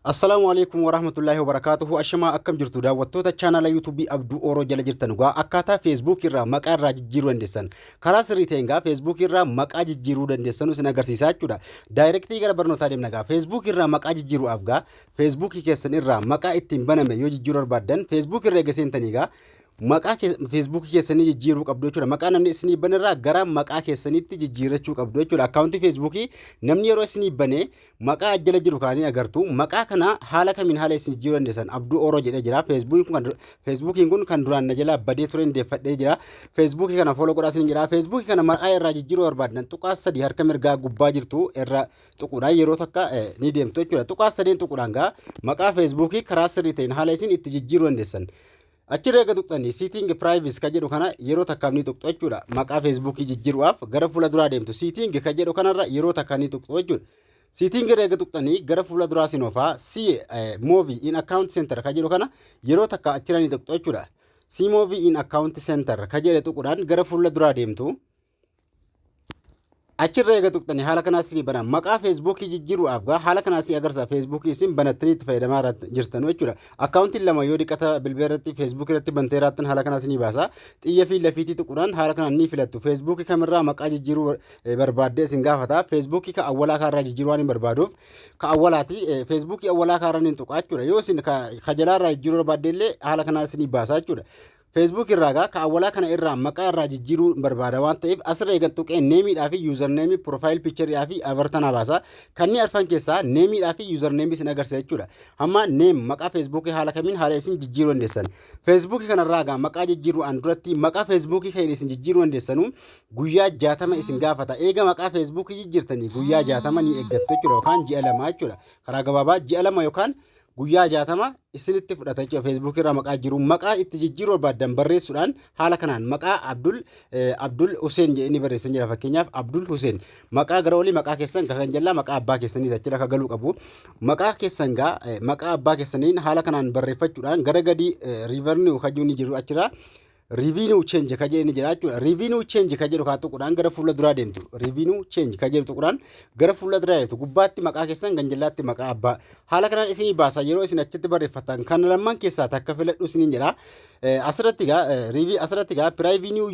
Assalamualaikum warahmatullahi wabarakatuh. Ashama akkam jirtu daawwattoota chaanala YouTube Abduu Oro jala jirtan gaa akkaataa Facebook irraa maqaa irraa jijjiiruu dandeessan karaa sirrii ta'een gaa Facebook irraa maqaa jijjiiruu dandeessan isin agarsiisaa jechuudha. Directly gara barnootaa deemna gaa Facebook irraa maqaa jijjiiruudhaaf gaa Facebook keessan irraa maqaa ittiin baname yoo jijjiiruu barbaadan Facebook irraa eegaseentanii gaa maqaa Facebook keessanii jijjiiruu qabdu jechuudha. Maqaa namni isinii banerraa gara maqaa keessanitti jijjiirachuu qabdu jechuudha. Akkaawuntii Facebook namni yeroo isinii bane maqaa ajjala jiru kaanii agartu. Maqaa kana haala kamiin haala isin jijjiiruu dandeessan Abduu Oro jedhee jira. Facebookiin kun kan duraan na jala badee ture hundeeffadhee jira. Facebookii kana follow godhaa isin jira. Facebookii kana maqaa irraa jijjiiruu barbaadan tuqaa sadii harka mirgaa gubbaa jirtu irra tuquudhaan yeroo takka ni deemtu jechuudha. Tuqaa sadeen tuquudhaan gaa maqaa Facebookii karaa sirrii ta'een haala isin itti jijjiiruu dandeessan. Achirra eega tuqxanii setting privacy ka jedhu kana yeroo takka ni tuqxu jechuudha. Maqaa Facebook jijjiiruudhaaf gara fuula duraa deemtu setting ka jedhu kanarra yeroo takka ni tuqxu jechuudha. Setting eega tuqxanii gara fuula duraa sinofaa see movie in account center ka jedhu kana yeroo takka achirra ni tuqxu jechuudha. See movie in account center ka jedhe tuquudhaan gara fuula duraa deemtu. Achirra eega tuqxanii haala kanaas ni bana maqaa Facebook jijjiiruudhaaf gaa haala kanaas agarsiisa Facebook isin banattanii itti fayyadamaa jirtan jechuudha. Akkaawuntiin lama yoo dhiqata bilbila irratti Facebook irratti bantee raattan haala kanaas ni baasa. Xiyya fi lafiitii tuquudhaan haala kanaan ni filattu. Facebook kamirraa maqaa jijjiiruu barbaaddee isin gaafata. Facebook ka awwalaa kaarraa jijjiiruu waan hin barbaaduuf ka awwalaati Facebook awwalaa kaarraa ni tuqa jechuudha. Yoo isin ka jalaarraa jijjiiruu barbaaddeellee haala kanaas ni baasa jechuudha. Facebook irraa ka awwalaa kana irraa maqaa irraa jijjiiruu barbaada waan ta'eef asirra eegan tuqee neemiidhaa fi username profile picture fi abartana baasa. Kanneen arfan keessaa neemiidhaa fi username isin agarsiisa jechuudha. Amma neem maqaa Facebook haala kamiin haala isin jijjiiruu dandeessan. Facebook kanarraa gaa maqaa jijjiiruu an duratti maqaa Facebook kan isin jijjiiruu dandeessanu guyyaa 60 isin gaafata. Eega maqaa Facebook jijjiirtanii guyyaa 60 ni eeggattu jechuudha yookaan ji'a 2 jechuudha. Karaa gabaabaa ji'a 2 yookaan guyyaa 60 isinitti fudhata jechuudha. Facebook irraa maqaa jiru maqaa itti jijjiiruu barbaadan barreessuudhaan haala kanaan maqaa Abdul Hussein jedhanii barreessan jira. Fakkeenyaaf Abdul Hussein maqaa gara olii maqaa keessan kan jallaa maqaa abbaa keessanii achirra ka galuu qabu. Maqaa keessan gaa maqaa abbaa keessaniin haala kanaan barreeffachuudhaan gara gadi revenue kajuun ni jiru achirra revenue change ka jedhani jira jechuudha. Revenue change ka jedhu kaa tuquudhaan gara fuula duraa deemtu. Revenue change ka jedhu tuquudhaan gara fuula duraa deemtu. Gubbaatti maqaa keessan ganjallaatti maqaa abbaa. Haala kanaan isinii baasa yeroo isin achitti barreeffatan kan lamman keessaa takka filadhu isiniin jira. Asirratti gaa revenue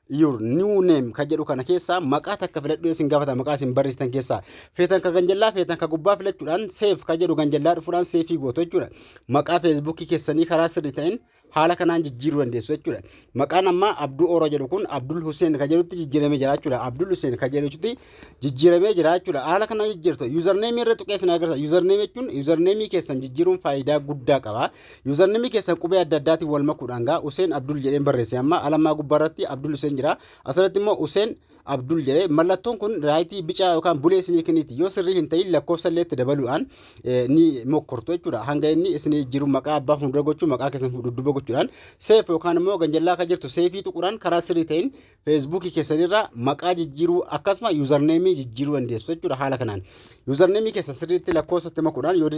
your new name ka jedhu kana keessaa maqaa takka filadhu isin gaafata maqaa isin barreessitan keessaa feetan ka ganjallaa feetan ka gubbaa filachuudhaan save ka jedhu ganjallaa dhufuudhaan save gootu jechuudha. Maqaa Facebook keessanii karaa sirrii ta'een haala kanaan jijjiiruu dandeessu jechuudha. Maqaan amma Abduu Oro jedhu kun Abdul Hussein ka jedhutti jijjiiramee jira jechuudha. Abdul Hussein ka jedhutti jijjiiramee jira jechuudha. Haala kanaan jijjiirtu. Username irra tuqee isin agarsiisa. Username jechuun username keessan jijjiiruun faayidaa guddaa qaba. Username keessan qubee adda addaatiin wal makuudhaan gaa Hussein Abdul jedheen barreesse amma alammaa gubbaarratti Abdul Hussein jira. Asirratti immoo Hussein Abdul jedhee mallattoon kun raayitii bicaa yookaan bulee isinii kenniti yoo sirrii hin ta'in lakkoofsa illee itti dabaluudhaan ni mokkortu jechuudha. Hanga inni isinii jiru maqaa abbaa fuuldura gochuu maqaa keessan dudduuba gochuudhaan seef yookaan immoo ganjallaa ka jirtu seefii tuquudhaan karaa sirrii ta'in Facebook keessanirraa maqaa jijjiiruu akkasuma username jijjiiruu dandeessu jechuudha. Haala kanaan username keessa sirriitti lakkoofsa itti makuudhaan yoo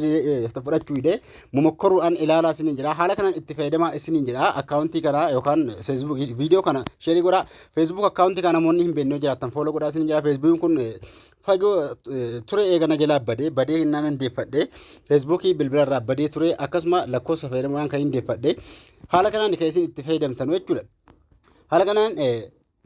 fudhachuu hidhee momokkoruudhaan ilaalaa isiniin jira. Haala kanaan itti fayyadamaa isiniin jira. Akkaawuntii kana yookaan Facebook viidiyoo kana sheerii godhaa. Facebook akkaawuntii kana namoonni hin beekne jiraatan follow godhaa isiniin jira. Facebook kun fagoo ture eegana jalaa badee hinnaan hundeeffadhe. Facebook bilbila irraa badee ture akkasuma lakkoofsa fayyadamuudhaan kan hundeeffadhe. Haala kanaan kan isin itti fayyadamtan jechuudha. Haala kanaan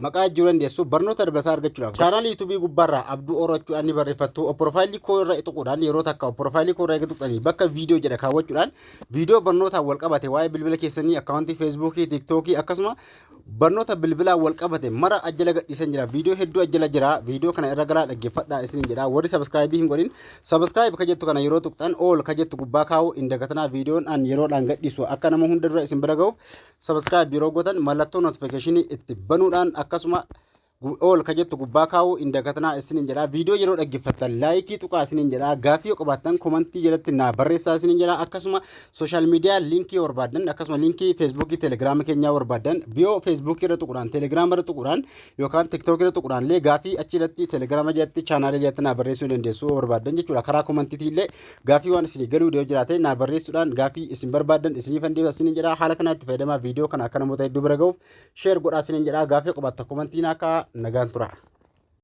maqaa jijjiiruu dandeessu barnoota dabalataa argachuudhaaf chaanaal YouTube gubbaarraa Abduu Oro jechuudhaan ni barreeffattu. Profaayilii koo irra tuquudhaan yeroo takka profaayilii koo irra tuqxanii bakka viidiyoo jedha kaawwachuudhaan viidiyoo barnootaan wal qabate waa'ee bilbila keessanii akkaawuntii Facebook, TikTok akkasuma barnoota bilbilaa wal qabate mara ajjala gadhiisan jira. Viidiyoo hedduu ajjala jira. Viidiyoo kana irra galaa dhaggeeffadhaa isiniin jedha. Warri subscribe hin godhin subscribe ka jettu kana yeroo tuqxan all ka jettu gubbaa kaa'u hin dagatanaa viidiyoon an yeroodhaan gadhiisu akka nama hunda dura isin bira ga'uuf subscribe yeroo gootan mallattoo notification itti banuudhaan akkasuma all ka jettu gubbaa kaa'u hin dagatanaa isiniin jedha. Viidiyoo yeroo dhaggeeffattan laayikii tuqaa isiniin jedha. Gaaffii yoo qabaattan komentii jalatti naa barreessaa isiniin jedha. Akkasuma sooshaal miidiyaa liinkii barbaadan akkasuma liinkii Facebook Telegram keenyaa barbaadan biyyoo Facebook irra tuquudhaan Telegram irra tuquudhaan yookaan TikTok irra tuquudhaan illee gaaffii achirratti Telegram jalatti chaanaala jalatti naa barreessuu dandeessu barbaadan jechuudha. Karaa komentiitii illee gaaffii waan isin galuu yoo jiraate naa barreessuudhaan gaaffii isin barbaadan isiniif handeessa isiniin jedha. Haala kanatti fayyadamaa viidiyoo kana akka namoota hedduu bira ga'uuf share godhaa isiniin jedha. Gaaffii qabaattan komentiin akka nagaan tura.